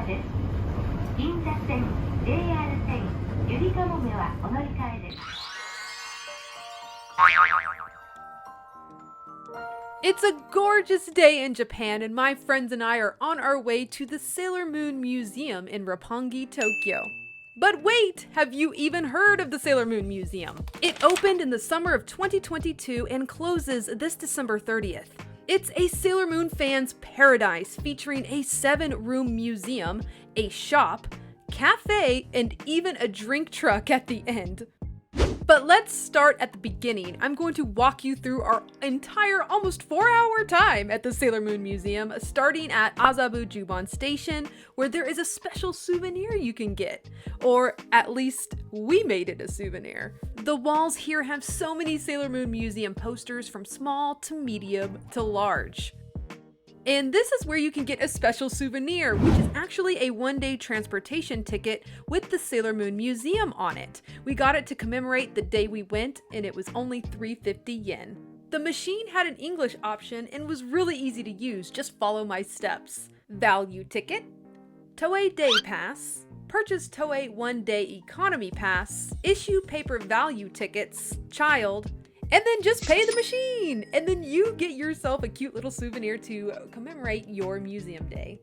です。銀座線、JR 線、ゆりかもめはお乗り換えです。It's a gorgeous day in Japan, and my friends and I are on our way to the Sailor Moon Museum in Roppongi, Tokyo. But wait, have you even heard of the Sailor Moon Museum? It opened in the summer of 2022 and closes this December 30th. It's a Sailor Moon fan's paradise, featuring a 7-room museum, a shop, cafe, and even a drink truck at the end. But let's start at the beginning. I'm going to walk you through our entire almost 4-hour time at the Sailor Moon Museum, starting at Azabu Juban Station, where there is a special souvenir you can get. Or at least we made it a souvenir. The walls here have so many Sailor Moon Museum posters from small to medium to large. And this is where you can get a special souvenir, which is actually a 1-day transportation ticket with the Sailor Moon Museum on it. We got it to commemorate the day we went, and it was only 350 yen. The machine had an English option and was really easy to use, just follow my steps. Value ticket, Toei Day Pass, purchase Toei 1-day Economy Pass, issue paper value tickets, child, and then just pay the machine! And then you get yourself a cute little souvenir to commemorate your museum day.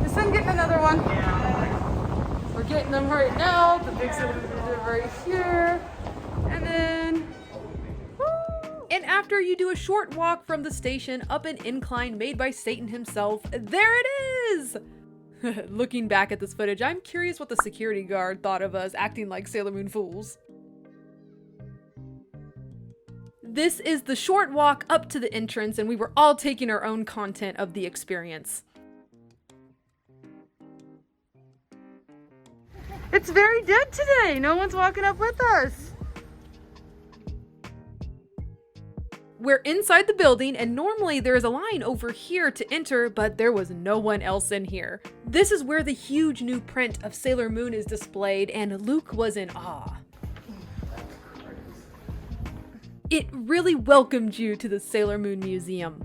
Is son getting another one? Yeah. We're getting them right now. The big souvenir right here. And then... Woo! And after you do a short walk from the station up an incline made by Satan himself, there it is! Looking back at this footage, I'm curious what the security guard thought of us acting like Sailor Moon fools. This is the short walk up to the entrance, and we were all taking our own content of the experience. It's very dead today. No one's walking up with us. We're inside the building, and normally there is a line over here to enter, but there was no one else in here. This is where the huge new print of Sailor Moon is displayed, and Luke was in awe. It really welcomed you to the Sailor Moon Museum.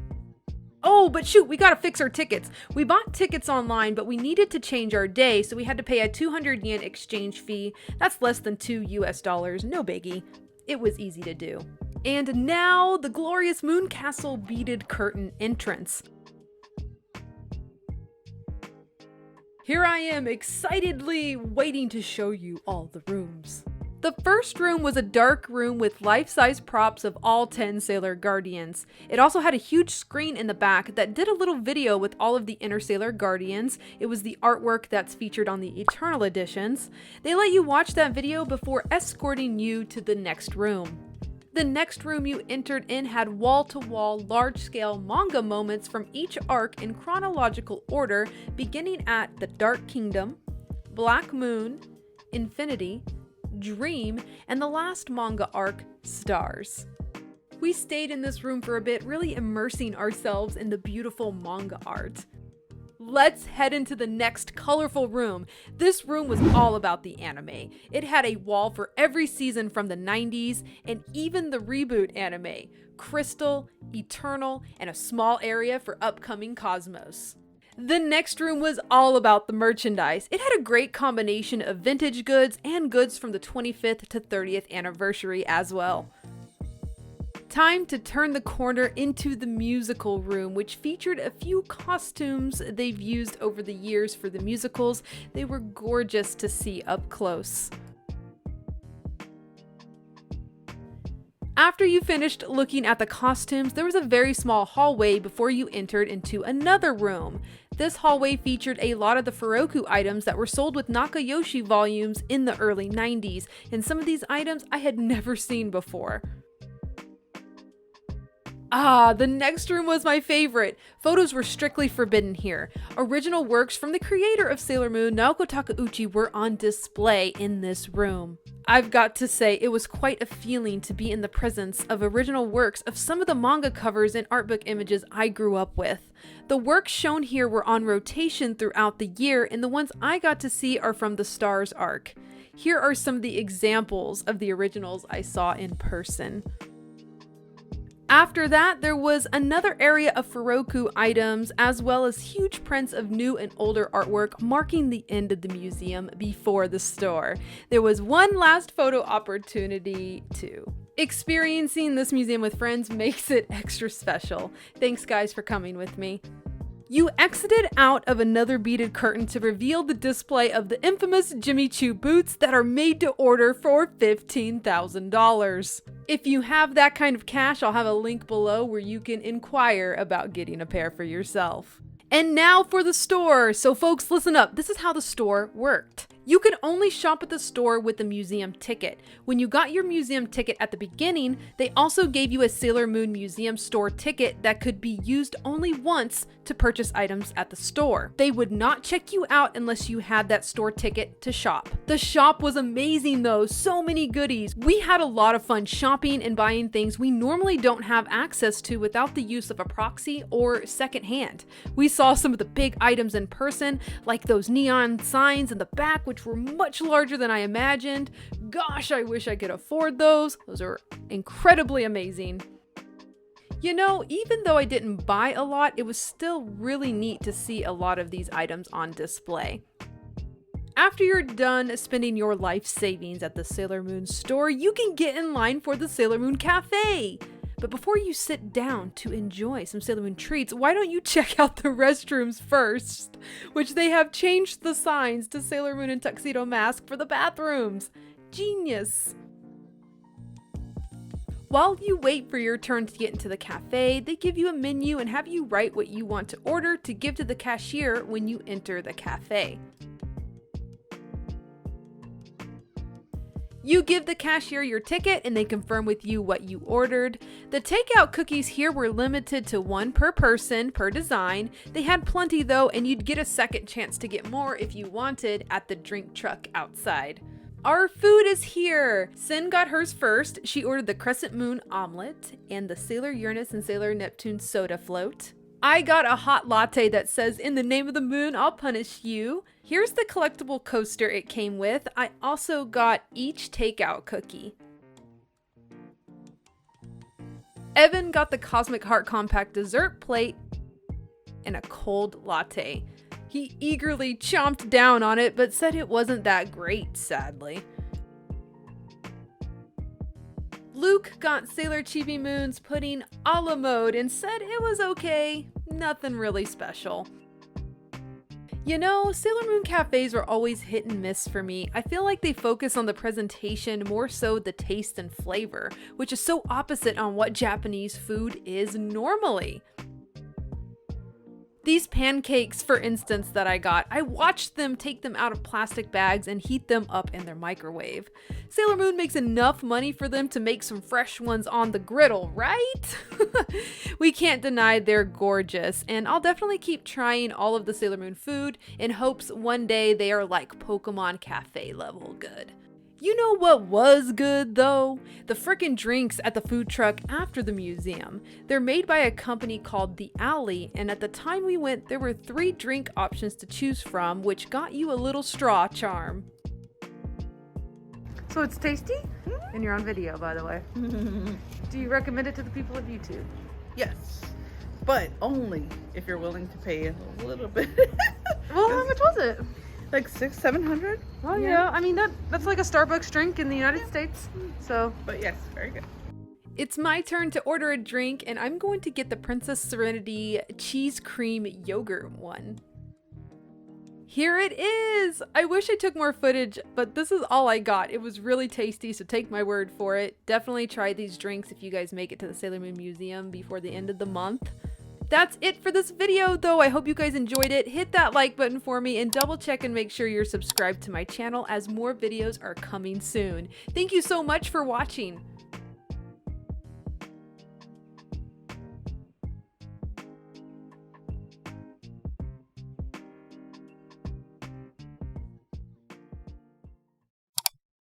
Oh, but shoot, we gotta fix our tickets. We bought tickets online, but we needed to change our day, so we had to pay a 200 yen exchange fee. That's less than $2 US, no biggie. It was easy to do. And now, the glorious Moon Castle beaded curtain entrance. Here I am, excitedly waiting to show you all the rooms. The first room was a dark room with life-size props of all 10 Sailor Guardians. It also had a huge screen in the back that did a little video with all of the inner Sailor Guardians. It was the artwork that's featured on the Eternal editions. They let you watch that video before escorting you to the next room. The next room you entered in had wall-to-wall, large-scale manga moments from each arc in chronological order, beginning at the Dark Kingdom, Black Moon, Infinity, Dream, and the last manga arc, Stars. We stayed in this room for a bit, really immersing ourselves in the beautiful manga art. Let's head into the next colorful room. This room was all about the anime. It had a wall for every season from the 90s and even the reboot anime, Crystal, Eternal, and a small area for upcoming Cosmos. The next room was all about the merchandise. It had a great combination of vintage goods and goods from the 25th to 30th anniversary as well. Time to turn the corner into the musical room, which featured a few costumes they've used over the years for the musicals. They were gorgeous to see up close. After you finished looking at the costumes, there was a very small hallway before you entered into another room. This hallway featured a lot of the Furoku items that were sold with Nakayoshi volumes in the early 90s, and some of these items I had never seen before. The next room was my favorite. Photos were strictly forbidden here. Original works from the creator of Sailor Moon, Naoko Takeuchi, were on display in this room. I've got to say, it was quite a feeling to be in the presence of original works of some of the manga covers and art book images I grew up with. The works shown here were on rotation throughout the year, and the ones I got to see are from the Stars arc. Here are some of the examples of the originals I saw in person. After that, there was another area of Furoku items, as well as huge prints of new and older artwork marking the end of the museum before the store. There was one last photo opportunity too. Experiencing this museum with friends makes it extra special. Thanks guys for coming with me. You exited out of another beaded curtain to reveal the display of the infamous Jimmy Choo boots that are made to order for $15,000. If you have that kind of cash, I'll have a link below where you can inquire about getting a pair for yourself. And now for the store. So folks, listen up. This is how the store worked. You could only shop at the store with a museum ticket. When you got your museum ticket at the beginning, they also gave you a Sailor Moon Museum store ticket that could be used only once to purchase items at the store. They would not check you out unless you had that store ticket to shop. The shop was amazing though, so many goodies. We had a lot of fun shopping and buying things we normally don't have access to without the use of a proxy or secondhand. We saw some of the big items in person, like those neon signs in the back, which were much larger than I imagined. Gosh, I wish I could afford those. Those are incredibly amazing. You know, even though I didn't buy a lot, it was still really neat to see a lot of these items on display. After you're done spending your life savings at the Sailor Moon store, you can get in line for the Sailor Moon Cafe. But before you sit down to enjoy some Sailor Moon treats, why don't you check out the restrooms first, which they have changed the signs to Sailor Moon and Tuxedo Mask for the bathrooms. Genius! While you wait for your turn to get into the cafe, they give you a menu and have you write what you want to order to give to the cashier when you enter the cafe. You give the cashier your ticket and they confirm with you what you ordered. The takeout cookies here were limited to one per person per design. They had plenty though, and you'd get a second chance to get more if you wanted at the drink truck outside. Our food is here! Sin got hers first. She ordered the Crescent Moon omelet and the Sailor Uranus and Sailor Neptune soda float. I got a hot latte that says, "In the name of the moon, I'll punish you." Here's the collectible coaster it came with. I also got each takeout cookie. Evan got the Cosmic Heart Compact dessert plate and a cold latte. He eagerly chomped down on it, but said it wasn't that great, sadly. Luke got Sailor Chibi Moon's pudding a la mode and said it was okay, nothing really special. You know, Sailor Moon cafes are always hit and miss for me. I feel like they focus on the presentation more so the taste and flavor, which is so opposite on what Japanese food is normally. These pancakes, for instance, that I got, I watched them take them out of plastic bags and heat them up in their microwave. Sailor Moon makes enough money for them to make some fresh ones on the griddle, right? We can't deny they're gorgeous, and I'll definitely keep trying all of the Sailor Moon food in hopes one day they are like Pokemon Cafe level good. You know what was good though? The frickin' drinks at the food truck after the museum. They're made by a company called The Alley, and at the time we went, there were 3 drink options to choose from, which got you a little straw charm. So it's tasty? And you're on video, by the way. Do you recommend it to the people of YouTube? Yes, but only if you're willing to pay a little bit. Well, how much was it? Like $600-700. Well, yeah. I mean, that's like a Starbucks drink in the United States. So, But yes, very good. It's my turn to order a drink, and I'm going to get the Princess Serenity cheese cream yogurt one. Here it is! I wish I took more footage, but this is all I got. It was really tasty, so take my word for it. Definitely try these drinks if you guys make it to the Sailor Moon Museum before the end of the month. That's it for this video though. I hope you guys enjoyed it. Hit that like button for me and double check and make sure you're subscribed to my channel as more videos are coming soon. Thank you so much for watching.